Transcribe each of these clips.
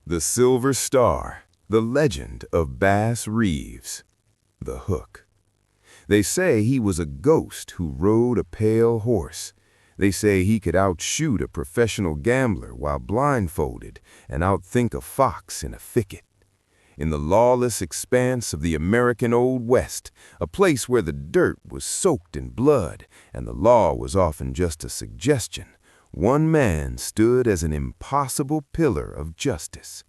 The Silver Star, the legend of Bass Reeves. The hook. They say he was a ghost who rode a pale horse. They say he could outshoot a professional gambler while blindfolded and outthink a fox in a thicket. In the lawless expanse of the American Old West, a place where the dirt was soaked in blood and the law was often just a suggestion, one man stood as an impossible pillar of justice.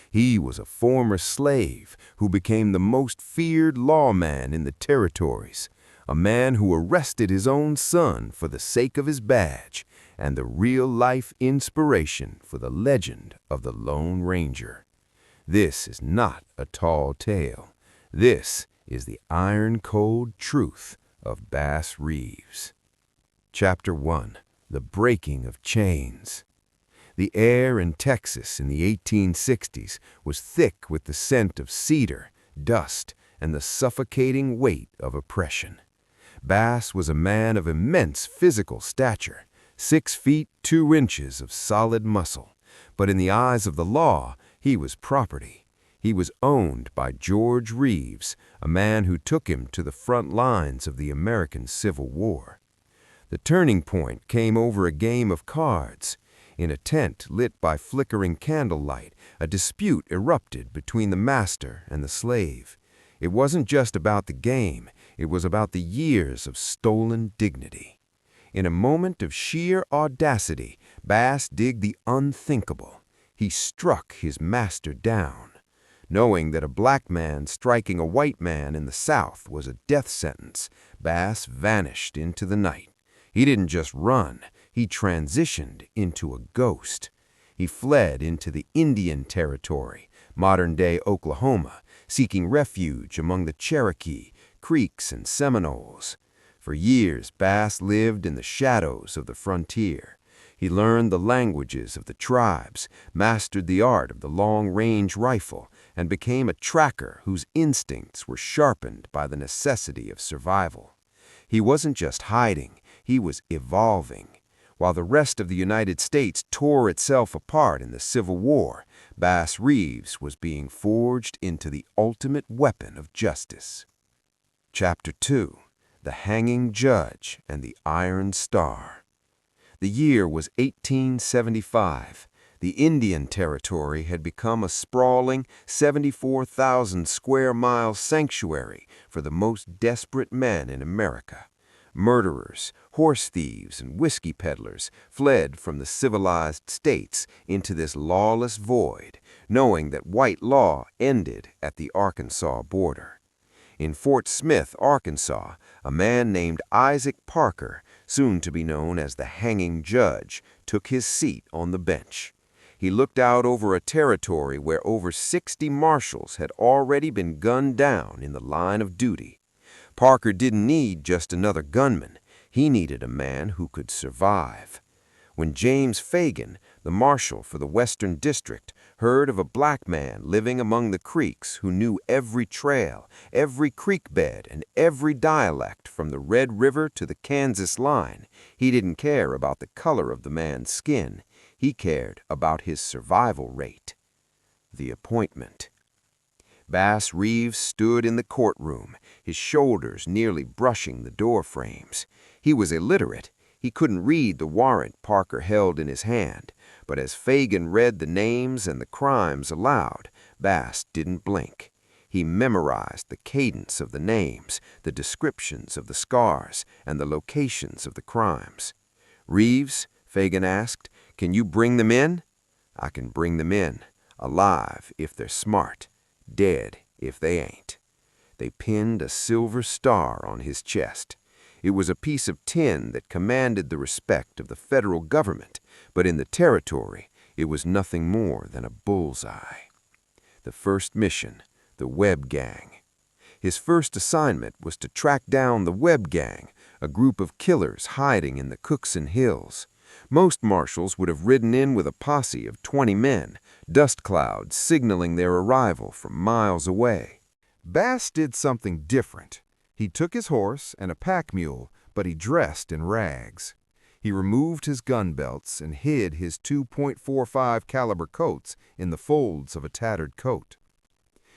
He was a former slave who became the most feared lawman in the territories, a man who arrested his own son for the sake of his badge, and the real-life inspiration for the legend of the Lone Ranger. This is not a tall tale. This is the iron-cold truth of Bass Reeves. Chapter 1. The Breaking of Chains. The air in Texas in the 1860s was thick with the scent of cedar, dust, and the suffocating weight of oppression. Bass was a man of immense physical stature, 6 feet 2 inches of solid muscle, but in the eyes of the law, he was property. He was owned by George Reeves, a man who took him to the front lines of the American Civil War. The turning point came over a game of cards. In a tent lit by flickering candlelight, a dispute erupted between the master and the slave. It wasn't just about the game, it was about the years of stolen dignity. In a moment of sheer audacity, Bass did the unthinkable. He struck his master down. Knowing that a black man striking a white man in the South was a death sentence, Bass vanished into the night. He didn't just run, he transitioned into a ghost. He fled into the Indian Territory, modern-day Oklahoma, seeking refuge among the Cherokee, Creeks, and Seminoles. For years, Bass lived in the shadows of the frontier. He learned the languages of the tribes, mastered the art of the long-range rifle, and became a tracker whose instincts were sharpened by the necessity of survival. He wasn't just hiding, he was evolving. While the rest of the United States tore itself apart in the Civil War, Bass Reeves was being forged into the ultimate weapon of justice. Chapter 2. The Hanging Judge and the Iron Star. The year was 1875. The Indian Territory had become a sprawling 74,000 square mile sanctuary for the most desperate men in America. Murderers, horse thieves, and whiskey peddlers fled from the civilized states into this lawless void, knowing that white law ended at the Arkansas border. In Fort Smith, Arkansas, a man named Isaac Parker, soon to be known as the Hanging Judge, took his seat on the bench. He looked out over a territory where over 60 marshals had already been gunned down in the line of duty. Parker didn't need just another gunman. He needed a man who could survive. When James Fagan, the marshal for the Western District, heard of a black man living among the Creeks who knew every trail, every creek bed, and every dialect from the Red River to the Kansas line, he didn't care about the color of the man's skin. He cared about his survival rate. The appointment. Bass Reeves stood in the courtroom, his shoulders nearly brushing the door frames. He was illiterate. He couldn't read the warrant Parker held in his hand, but as Fagan read the names and the crimes aloud, Bass didn't blink. He memorized the cadence of the names, the descriptions of the scars, and the locations of the crimes. "Reeves," Fagan asked, "can you bring them in?" "I can bring them in, alive if they're smart, dead if they ain't." They pinned a silver star on his chest. It was a piece of tin that commanded the respect of the federal government, but in the territory, it was nothing more than a bullseye. The first mission, the Webb gang. His first assignment was to track down the Webb gang, a group of killers hiding in the Cookson Hills. Most marshals would have ridden in with a posse of 20 men, dust clouds signaling their arrival from miles away. Bass did something different. He took his horse and a pack mule, but he dressed in rags. He removed his gun belts and hid his 2.45 caliber Colts in the folds of a tattered coat.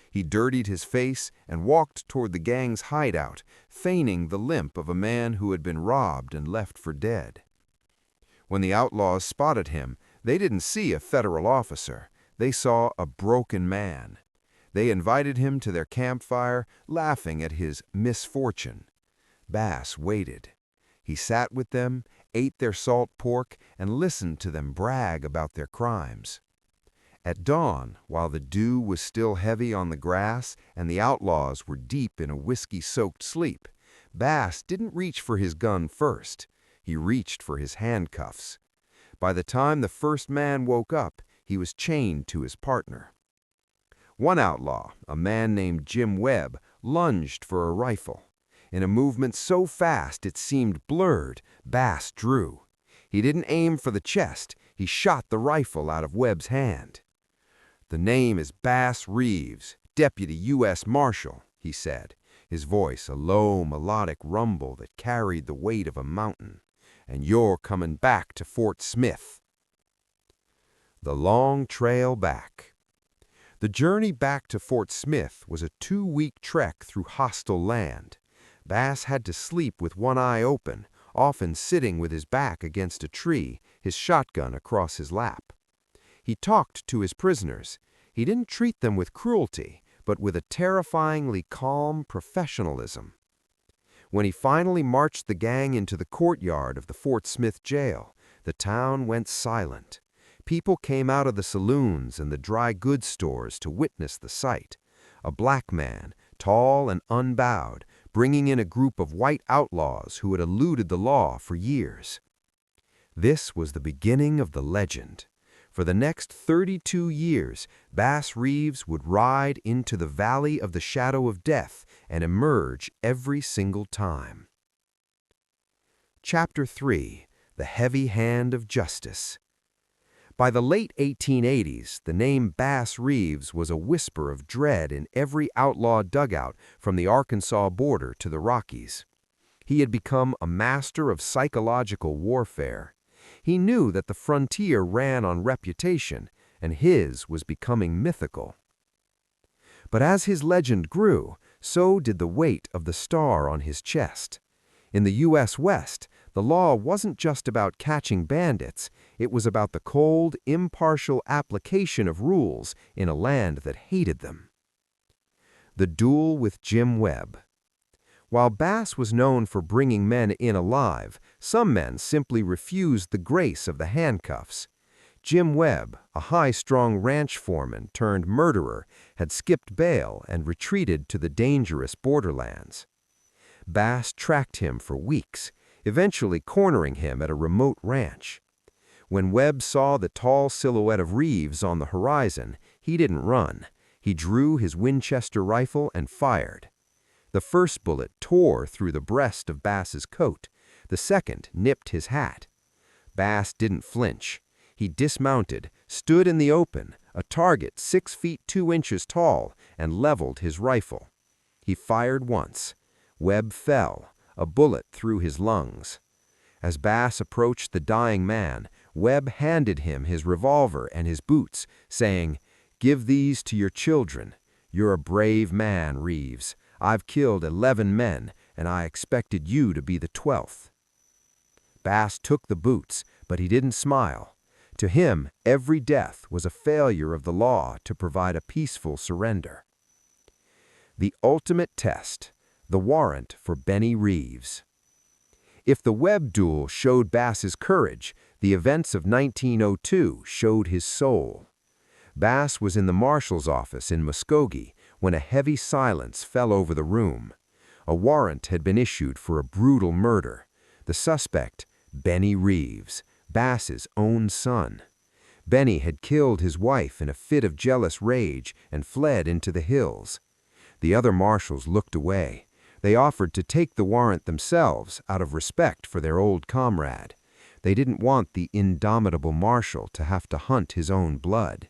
He dirtied his face and walked toward the gang's hideout, feigning the limp of a man who had been robbed and left for dead. When the outlaws spotted him, they didn't see a federal officer. They saw a broken man. They invited him to their campfire, laughing at his misfortune. Bass waited. He sat with them, ate their salt pork, and listened to them brag about their crimes. At dawn, while the dew was still heavy on the grass and the outlaws were deep in a whiskey-soaked sleep, Bass didn't reach for his gun first. He reached for his handcuffs. By the time the first man woke up, he was chained to his partner. One outlaw, a man named Jim Webb, lunged for a rifle. In a movement so fast it seemed blurred, Bass drew. He didn't aim for the chest. He shot the rifle out of Webb's hand. "The name is Bass Reeves, Deputy U.S. Marshal," he said, his voice a low, melodic rumble that carried the weight of a mountain. "And you're coming back to Fort Smith." The long trail back. The journey back to Fort Smith was a 2-week trek through hostile land. Bass had to sleep with one eye open, often sitting with his back against a tree, his shotgun across his lap. He talked to his prisoners. He didn't treat them with cruelty, but with a terrifyingly calm professionalism. When he finally marched the gang into the courtyard of the Fort Smith jail, the town went silent. People came out of the saloons and the dry goods stores to witness the sight. A black man, tall and unbowed, bringing in a group of white outlaws who had eluded the law for years. This was the beginning of the legend. For the next 32 years, Bass Reeves would ride into the valley of the shadow of death and emerge every single time. Chapter 3. The Heavy Hand of Justice. By the late 1880s, the name Bass Reeves was a whisper of dread in every outlaw dugout from the Arkansas border to the Rockies. He had become a master of psychological warfare. He knew that the frontier ran on reputation, and his was becoming mythical. But as his legend grew, so did the weight of the star on his chest. In the U.S. West, the law wasn't just about catching bandits, it was about the cold, impartial application of rules in a land that hated them. The Duel with Jim Webb. While Bass was known for bringing men in alive, some men simply refused the grace of the handcuffs. Jim Webb, a high-strung ranch foreman turned murderer, had skipped bail and retreated to the dangerous borderlands. Bass tracked him for weeks, eventually cornering him at a remote ranch. When Webb saw the tall silhouette of Reeves on the horizon, he didn't run. He drew his Winchester rifle and fired. The first bullet tore through the breast of Bass's coat. The second nipped his hat. Bass didn't flinch. He dismounted, stood in the open, a target 6 feet 2 inches tall, and leveled his rifle. He fired once. Webb fell, a bullet through his lungs. As Bass approached the dying man, Webb handed him his revolver and his boots, saying, "Give these to your children. You're a brave man, Reeves. I've killed 11 men, and I expected you to be the 12th." Bass took the boots, but he didn't smile. To him, every death was a failure of the law to provide a peaceful surrender. The ultimate test. The warrant for Benny Reeves. If the Webb duel showed Bass's courage, the events of 1902 showed his soul. Bass was in the marshal's office in Muskogee when a heavy silence fell over the room. A warrant had been issued for a brutal murder. The suspect, Benny Reeves, Bass's own son. Benny had killed his wife in a fit of jealous rage and fled into the hills. The other marshals looked away. They offered to take the warrant themselves out of respect for their old comrade. They didn't want the indomitable marshal to have to hunt his own blood.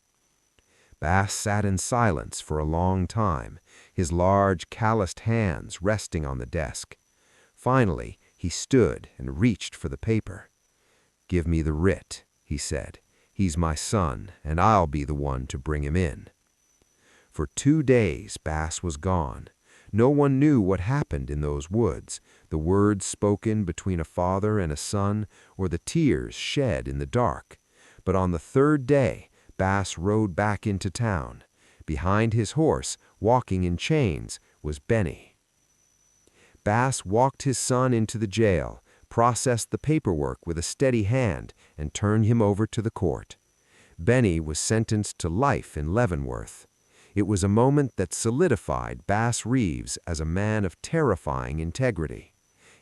Bass sat in silence for a long time, his large, calloused hands resting on the desk. Finally, he stood and reached for the paper. "Give me the writ," he said. "He's my son, and I'll be the one to bring him in." For 2 days Bass was gone. No one knew what happened in those woods, the words spoken between a father and a son, or the tears shed in the dark. But on the 3rd day, Bass rode back into town. Behind his horse, walking in chains, was Benny. Bass walked his son into the jail, processed the paperwork with a steady hand, and turned him over to the court. Benny was sentenced to life in Leavenworth. It was a moment that solidified Bass Reeves as a man of terrifying integrity.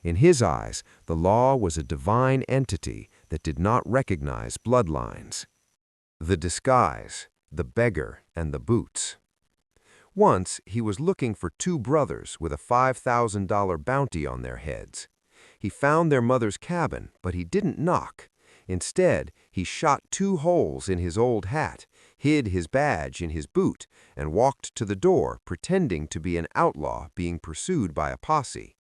In his eyes, the law was a divine entity that did not recognize bloodlines. The disguise, the beggar, and the boots. Once, he was looking for 2 brothers with a $5,000 bounty on their heads. He found their mother's cabin, but he didn't knock. Instead, he shot 2 holes in his old hat, hid his badge in his boot, and walked to the door pretending to be an outlaw being pursued by a posse.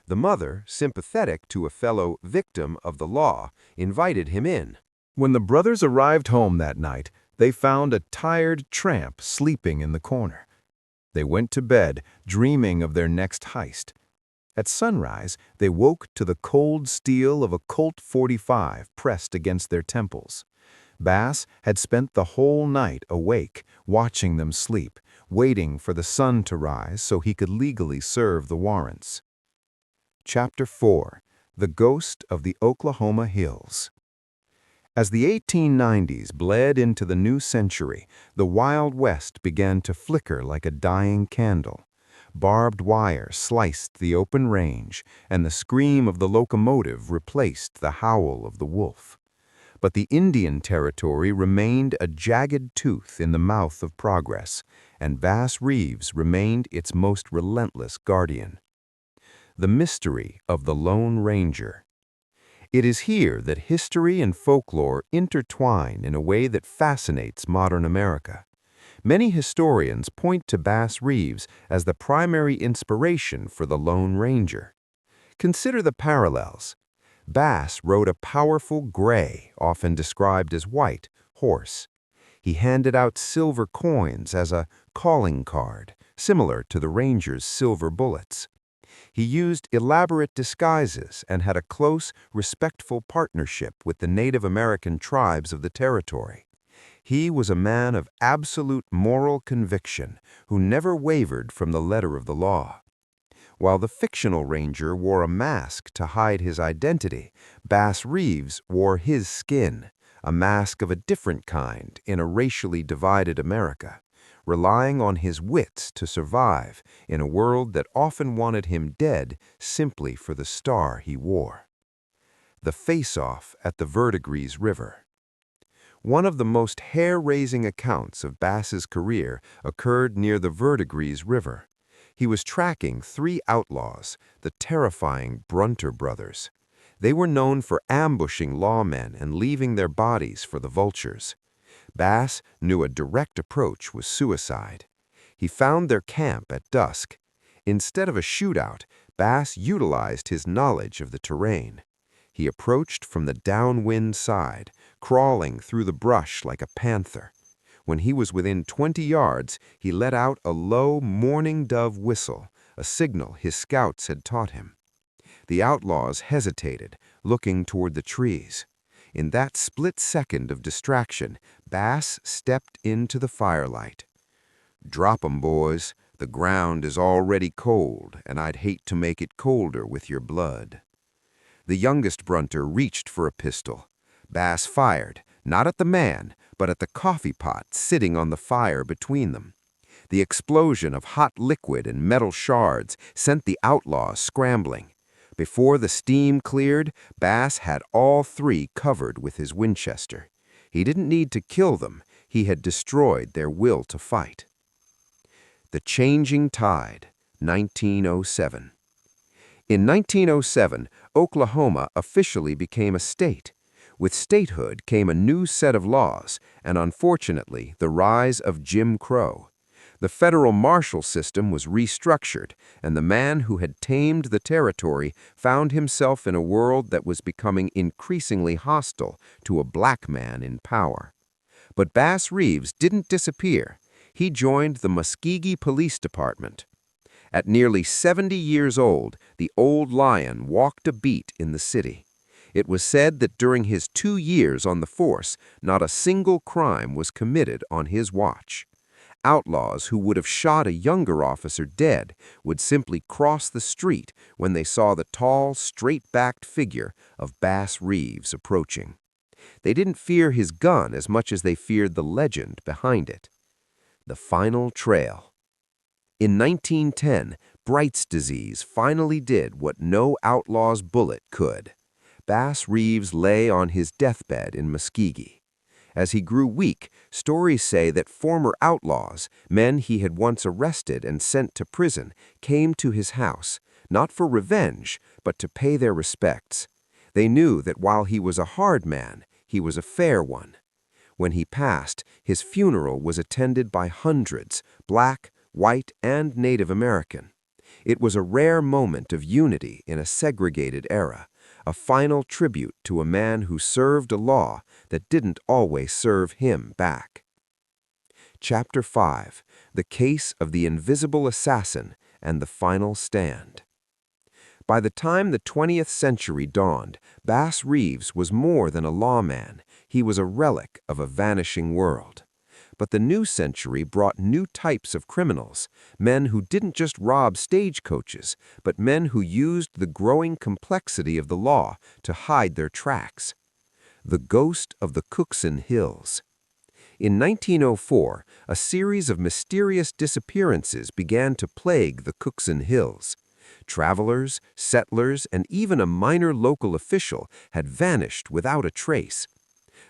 The mother, sympathetic to a fellow victim of the law, invited him in. When the brothers arrived home that night, they found a tired tramp sleeping in the corner. They went to bed, dreaming of their next heist. At sunrise, they woke to the cold steel of a Colt .45 pressed against their temples. Bass had spent the whole night awake, watching them sleep, waiting for the sun to rise so he could legally serve the warrants. Chapter 4. The Ghost of the Oklahoma Hills. As the 1890s bled into the new century, the Wild West began to flicker like a dying candle. Barbed wire sliced the open range, and the scream of the locomotive replaced the howl of the wolf. But the Indian Territory remained a jagged tooth in the mouth of progress, and Bass Reeves remained its most relentless guardian. The mystery of the Lone Ranger. It is here that history and folklore intertwine in a way that fascinates modern America. Many historians point to Bass Reeves as the primary inspiration for the Lone Ranger. Consider the parallels. Bass rode a powerful gray, often described as white, horse. He handed out silver coins as a calling card, similar to the Ranger's silver bullets. He used elaborate disguises and had a close, respectful partnership with the Native American tribes of the territory. He was a man of absolute moral conviction who never wavered from the letter of the law. While the fictional Ranger wore a mask to hide his identity, Bass Reeves wore his skin, a mask of a different kind in a racially divided America, relying on his wits to survive in a world that often wanted him dead simply for the star he wore. The face-off at the Verdigris River. One of the most hair-raising accounts of Bass's career occurred near the Verdigris River. He was tracking 3 outlaws, the terrifying Brunter brothers. They were known for ambushing lawmen and leaving their bodies for the vultures. Bass knew a direct approach was suicide. He found their camp at dusk. Instead of a shootout, Bass utilized his knowledge of the terrain. He approached from the downwind side, crawling through the brush like a panther. When he was within 20 yards, he let out a low mourning dove whistle, a signal his scouts had taught him. The outlaws hesitated, looking toward the trees. In that split second of distraction, Bass stepped into the firelight. "Drop 'em, boys. The ground is already cold, and I'd hate to make it colder with your blood." The youngest Brunter reached for a pistol. Bass fired, not at the man, but at the coffee pot sitting on the fire between them. The explosion of hot liquid and metal shards sent the outlaws scrambling. Before the steam cleared, Bass had all 3 covered with his Winchester. He didn't need to kill them. He had destroyed their will to fight. The Changing Tide, 1907. In 1907, Oklahoma officially became a state. With statehood came a new set of laws, and unfortunately, the rise of Jim Crow. The federal marshal system was restructured, and the man who had tamed the territory found himself in a world that was becoming increasingly hostile to a black man in power. But Bass Reeves didn't disappear. He joined the Muskogee Police Department. At nearly 70 years old, the old lion walked a beat in the city. It was said that during his 2 years on the force, not a single crime was committed on his watch. Outlaws who would have shot a younger officer dead would simply cross the street when they saw the tall, straight-backed figure of Bass Reeves approaching. They didn't fear his gun as much as they feared the legend behind it. The final trail. In 1910, Bright's disease finally did what no outlaw's bullet could. Bass Reeves lay on his deathbed in Muskogee. As he grew weak, stories say that former outlaws, men he had once arrested and sent to prison, came to his house, not for revenge, but to pay their respects. They knew that while he was a hard man, he was a fair one. When he passed, his funeral was attended by hundreds, black, white, and Native American. It was a rare moment of unity in a segregated era, a final tribute to a man who served a law that didn't always serve him back. Chapter 5: The Case of the Invisible Assassin and the Final Stand. By the time the 20th century dawned, Bass Reeves was more than a lawman. He was a relic of a vanishing world. But the new century brought new types of criminals, men who didn't just rob stagecoaches, but men who used the growing complexity of the law to hide their tracks. The Ghost of the Cookson Hills. In 1904, a series of mysterious disappearances began to plague the Cookson Hills. Travelers, settlers, and even a minor local official had vanished without a trace.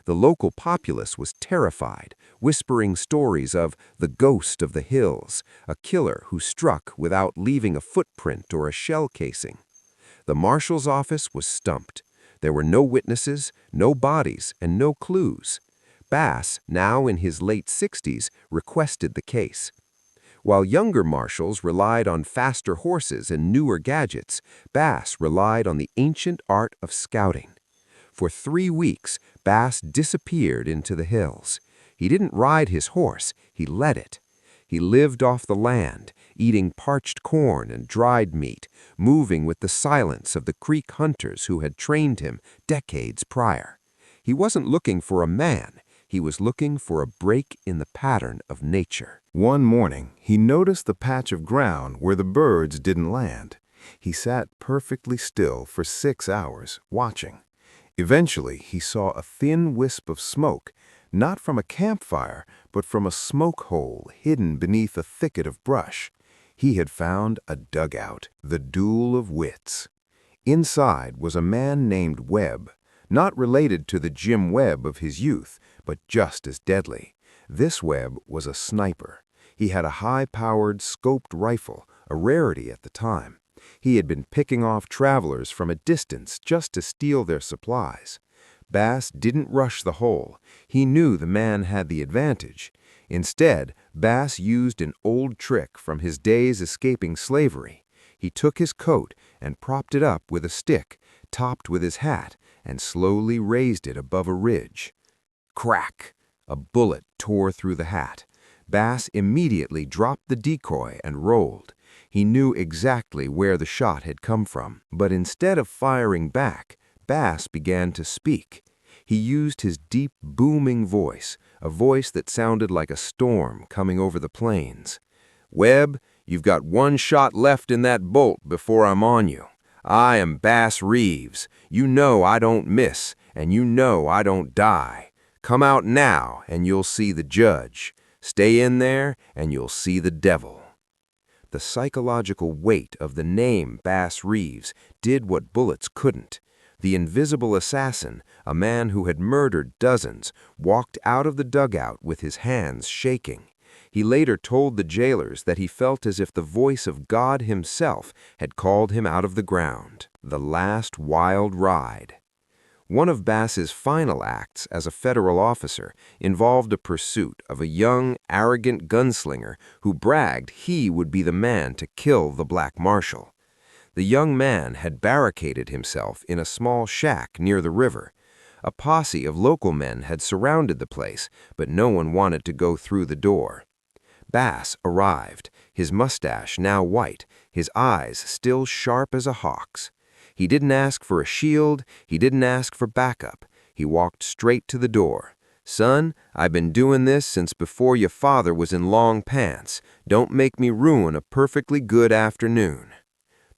The local populace was terrified, whispering stories of the ghost of the hills, a killer who struck without leaving a footprint or a shell casing. The marshal's office was stumped. There were no witnesses, no bodies, and no clues. Bass, now in his late 60s, requested the case. While younger marshals relied on faster horses and newer gadgets, Bass relied on the ancient art of scouting. For 3 weeks, Bass disappeared into the hills. He didn't ride his horse, he led it. He lived off the land, eating parched corn and dried meat, moving with the silence of the Creek hunters who had trained him decades prior. He wasn't looking for a man, he was looking for a break in the pattern of nature. One morning, he noticed the patch of ground where the birds didn't land. He sat perfectly still for 6 hours, watching. Eventually, he saw a thin wisp of smoke, not from a campfire, but from a smoke hole hidden beneath a thicket of brush. He had found a dugout, the Duel of Wits. Inside was a man named Webb, not related to the Jim Webb of his youth, but just as deadly. This Webb was a sniper. He had a high-powered, scoped rifle, a rarity at the time. He had been picking off travelers from a distance just to steal their supplies. Bass didn't rush the hole. He knew the man had the advantage. Instead, Bass used an old trick from his days escaping slavery. He took his coat and propped it up with a stick, topped with his hat, and slowly raised it above a ridge. Crack! A bullet tore through the hat. Bass immediately dropped the decoy and rolled. He knew exactly where the shot had come from, but instead of firing back, Bass began to speak. He used his deep, booming voice, a voice that sounded like a storm coming over the plains. "Webb, you've got 1 shot left in that bolt before I'm on you. I am Bass Reeves. You know I don't miss, and you know I don't die. Come out now, and you'll see the judge. Stay in there, and you'll see the devil." The psychological weight of the name Bass Reeves did what bullets couldn't. The invisible assassin, a man who had murdered dozens, walked out of the dugout with his hands shaking. He later told the jailers that he felt as if the voice of God himself had called him out of the ground. The last wild ride. One of Bass's final acts as a federal officer involved a pursuit of a young, arrogant gunslinger who bragged he would be the man to kill the black marshal. The young man had barricaded himself in a small shack near the river. A posse of local men had surrounded the place, but no one wanted to go through the door. Bass arrived, his mustache now white, his eyes still sharp as a hawk's. He didn't ask for a shield, he didn't ask for backup. He walked straight to the door. "Son, I've been doing this since before your father was in long pants. Don't make me ruin a perfectly good afternoon."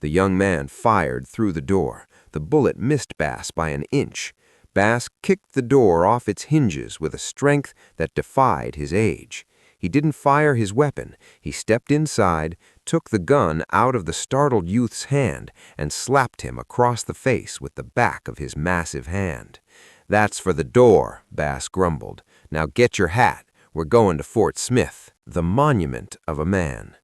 The young man fired through the door. The bullet missed Bass by an inch. Bass kicked the door off its hinges with a strength that defied his age. He didn't fire his weapon. He stepped inside, took the gun out of the startled youth's hand, and slapped him across the face with the back of his massive hand. "That's for the door," Bass grumbled. "Now get your hat. We're going to Fort Smith." The monument of a man.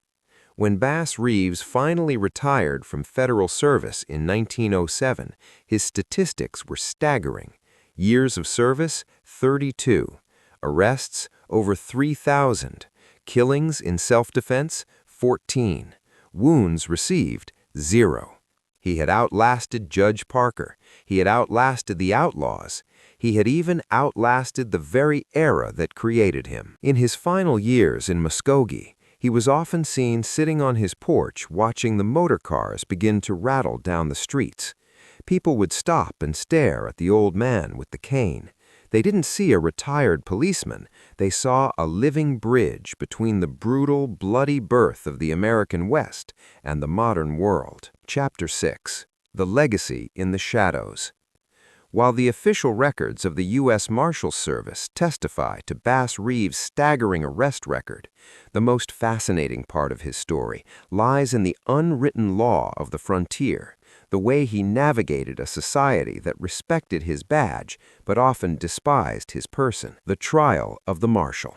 When Bass Reeves finally retired from federal service in 1907, his statistics were staggering. Years of service, 32. Arrests, over 3,000. Killings in self-defense, 14. Wounds received, 0. He had outlasted Judge Parker. He had outlasted the outlaws. He had even outlasted the very era that created him. In his final years in Muskogee, he was often seen sitting on his porch watching the motor cars begin to rattle down the streets. People would stop and stare at the old man with the cane. They didn't see a retired policeman. They saw a living bridge between the brutal, bloody birth of the American West and the modern world. Chapter 6. The Legacy in the Shadows. While the official records of the U.S. Marshals Service testify to Bass Reeves' staggering arrest record, the most fascinating part of his story lies in the unwritten law of the frontier, the way he navigated a society that respected his badge but often despised his person. The trial of the marshal.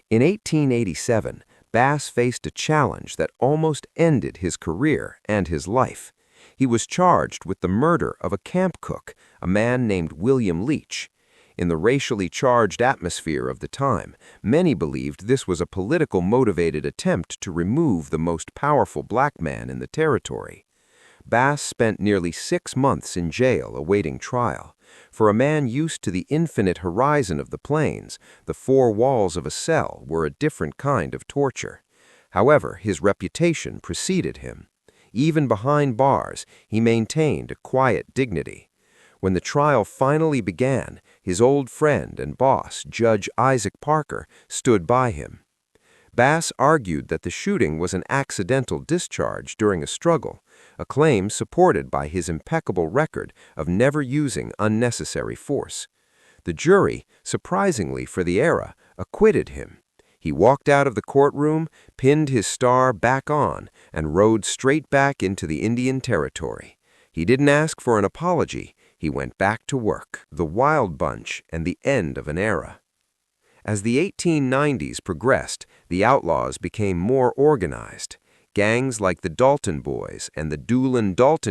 In 1887, Bass faced a challenge that almost ended his career and his life. He was charged with the murder of a camp cook, a man named William Leach. In the racially charged atmosphere of the time, many believed this was a political-motivated attempt to remove the most powerful black man in the territory. Bass spent nearly 6 months in jail awaiting trial. For a man used to the infinite horizon of the plains, the 4 walls of a cell were a different kind of torture. However, his reputation preceded him. Even behind bars, he maintained a quiet dignity. When the trial finally began, his old friend and boss, Judge Isaac Parker, stood by him. Bass argued that the shooting was an accidental discharge during a struggle, a claim supported by his impeccable record of never using unnecessary force. The jury, surprisingly for the era, acquitted him. He walked out of the courtroom, pinned his star back on, and rode straight back into the Indian Territory. He didn't ask for an apology. He went back to work. The Wild Bunch and the end of an era. As the 1890s progressed, the outlaws became more organized. Gangs like the Dalton Boys and the Duel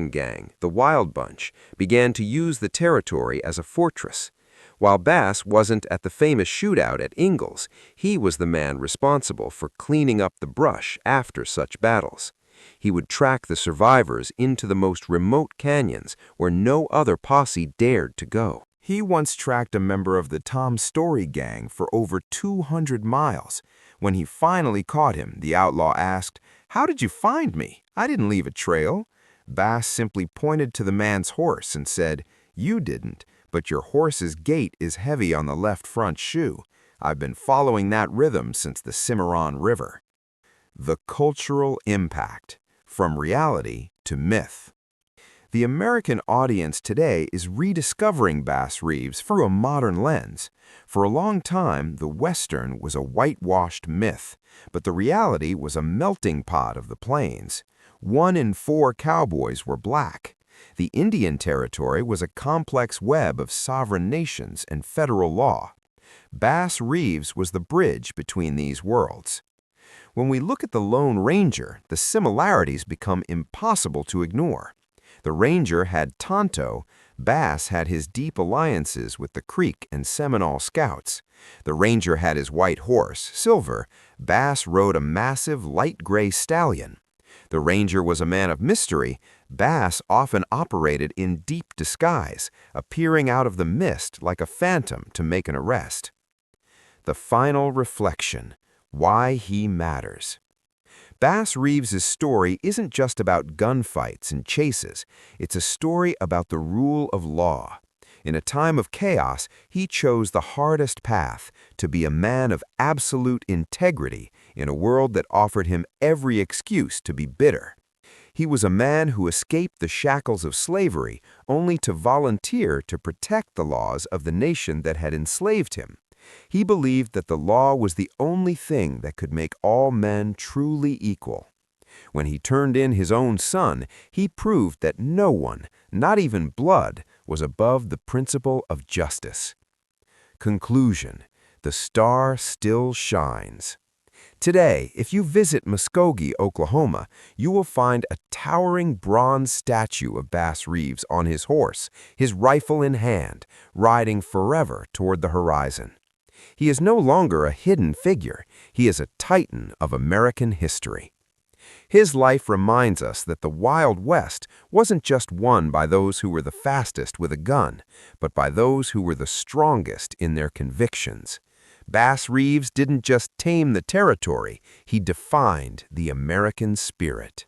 gang, the Wild Bunch, began to use the territory as a fortress. While Bass wasn't at the famous shootout at Ingalls, he was the man responsible for cleaning up the brush after such battles. He would track the survivors into the most remote canyons where no other posse dared to go. He once tracked a member of the Tom Story gang for over 200 miles. When he finally caught him, the outlaw asked, "How did you find me? I didn't leave a trail." Bass simply pointed to the man's horse and said, "You didn't, but your horse's gait is heavy on the left front shoe. I've been following that rhythm since the Cimarron River." The cultural impact, from reality to myth. The American audience today is rediscovering Bass Reeves through a modern lens. For a long time, the Western was a whitewashed myth, but the reality was a melting pot of the plains. 1 in 4 cowboys were black. The Indian Territory was a complex web of sovereign nations and federal law. Bass Reeves was the bridge between these worlds. When we look at the Lone Ranger, the similarities become impossible to ignore. The Ranger had Tonto, Bass had his deep alliances with the Creek and Seminole scouts. The ranger had his white horse, Silver. Bass rode a massive light gray stallion. The ranger was a man of mystery. Bass often operated in deep disguise, appearing out of the mist like a phantom to make an arrest. The final reflection: why he matters. Bass Reeves' story isn't just about gunfights and chases. It's a story about the rule of law. In a time of chaos, he chose the hardest path, to be a man of absolute integrity in a world that offered him every excuse to be bitter. He was a man who escaped the shackles of slavery only to volunteer to protect the laws of the nation that had enslaved him. He believed that the law was the only thing that could make all men truly equal. When he turned in his own son, he proved that no one, not even blood, was above the principle of justice. Conclusion: the star still shines. Today, if you visit Muskogee, Oklahoma, you will find a towering bronze statue of Bass Reeves on his horse, his rifle in hand, riding forever toward the horizon. He is no longer a hidden figure. He is a titan of American history. His life reminds us that the Wild West wasn't just won by those who were the fastest with a gun, but by those who were the strongest in their convictions. Bass Reeves didn't just tame the territory, he defined the American spirit.